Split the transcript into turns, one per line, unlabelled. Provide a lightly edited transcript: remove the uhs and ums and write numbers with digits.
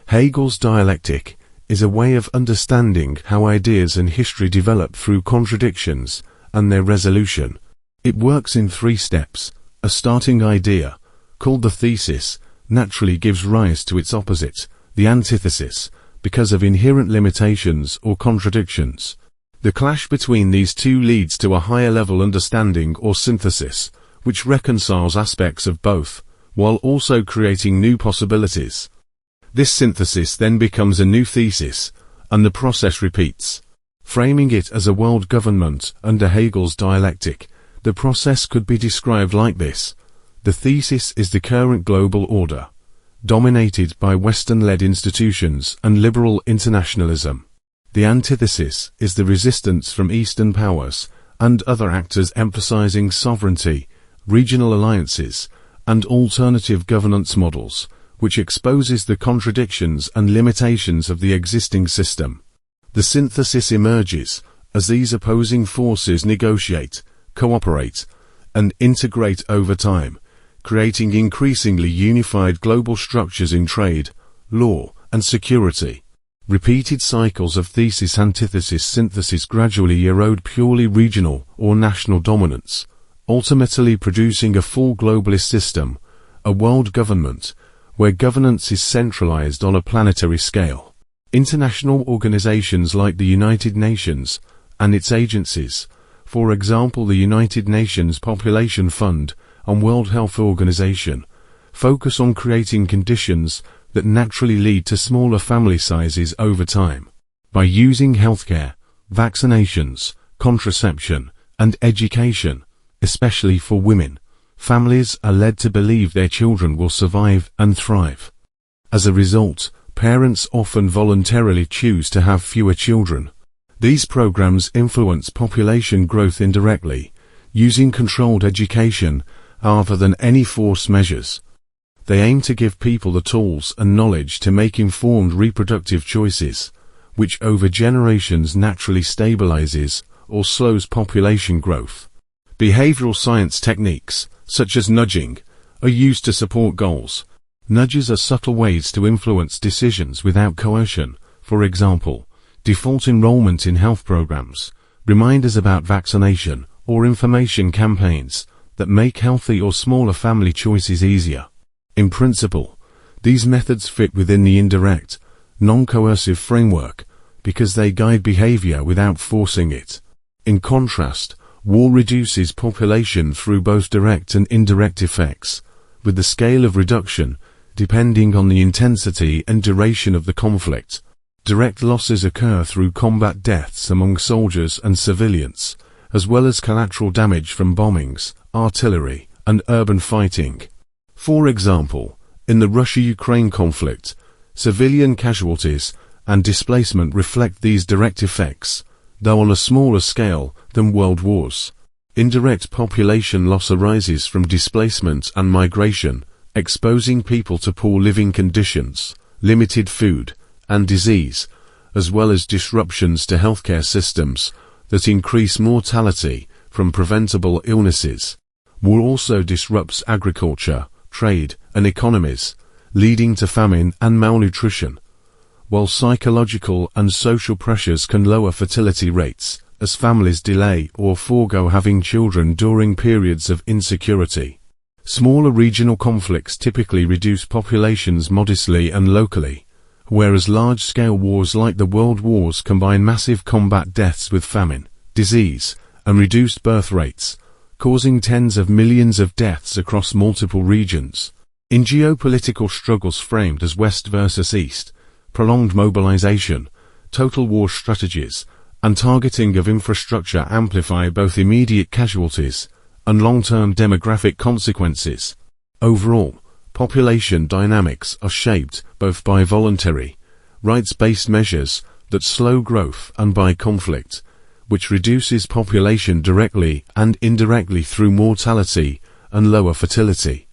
Hegel's dialectic is a way of understanding how ideas and history develop through contradictions and their resolution. It works in 3 steps. A starting idea, called the thesis, naturally gives rise to its opposite, the antithesis, because of inherent limitations or contradictions. The clash between these two leads to a higher level understanding or synthesis, which reconciles aspects of both, while also creating new possibilities. This synthesis then becomes a new thesis, and the process repeats. Framing it as a world government under Hegel's dialectic, the process could be described like this. The thesis is the current global order, dominated by Western-led institutions and liberal internationalism. The antithesis is the resistance from Eastern powers and other actors emphasizing sovereignty, regional alliances, and alternative governance models, which exposes the contradictions and limitations of the existing system. The synthesis emerges as these opposing forces negotiate, cooperate, and integrate over time, creating increasingly unified global structures in trade, law, and security. Repeated cycles of thesis-antithesis-synthesis gradually erode purely regional or national dominance, ultimately producing a full globalist system, a world government, where governance is centralized on a planetary scale. International organizations like the United Nations and its agencies, for example the United Nations Population Fund and World Health Organization, focus on creating conditions that naturally lead to smaller family sizes over time. By using healthcare, vaccinations, contraception, and education, especially for women, families are led to believe their children will survive and thrive. As a result, parents often voluntarily choose to have fewer children. These programs influence population growth indirectly, using controlled education rather than any force measures. They aim to give people the tools and knowledge to make informed reproductive choices, which over generations naturally stabilizes or slows population growth. Behavioral science techniques, such as nudging, are used to support goals. Nudges are subtle ways to influence decisions without coercion, for example, default enrollment in health programs, reminders about vaccination, or information campaigns that make healthy or smaller family choices easier. In principle, these methods fit within the indirect, non-coercive framework because they guide behavior without forcing it. In contrast, war reduces population through both direct and indirect effects, with the scale of reduction depending on the intensity and duration of the conflict. Direct losses occur through combat deaths among soldiers and civilians, as well as collateral damage from bombings, artillery, and urban fighting. For example, in the Russia-Ukraine conflict, civilian casualties and displacement reflect these direct effects, though on a smaller scale than world wars. Indirect population loss arises from displacement and migration, exposing people to poor living conditions, limited food, and disease, as well as disruptions to healthcare systems that increase mortality from preventable illnesses. War also disrupts agriculture, trade, and economies, leading to famine and malnutrition, while psychological and social pressures can lower fertility rates as families delay or forego having children during periods of insecurity. Smaller regional conflicts typically reduce populations modestly and locally, whereas large-scale wars like the World Wars combine massive combat deaths with famine, disease, and reduced birth rates, causing tens of millions of deaths across multiple regions. In geopolitical struggles framed as West versus East, prolonged mobilization, total war strategies, and targeting of infrastructure amplify both immediate casualties and long-term demographic consequences. Overall, population dynamics are shaped both by voluntary, rights-based measures that slow growth and by conflict, which reduces population directly and indirectly through mortality and lower fertility.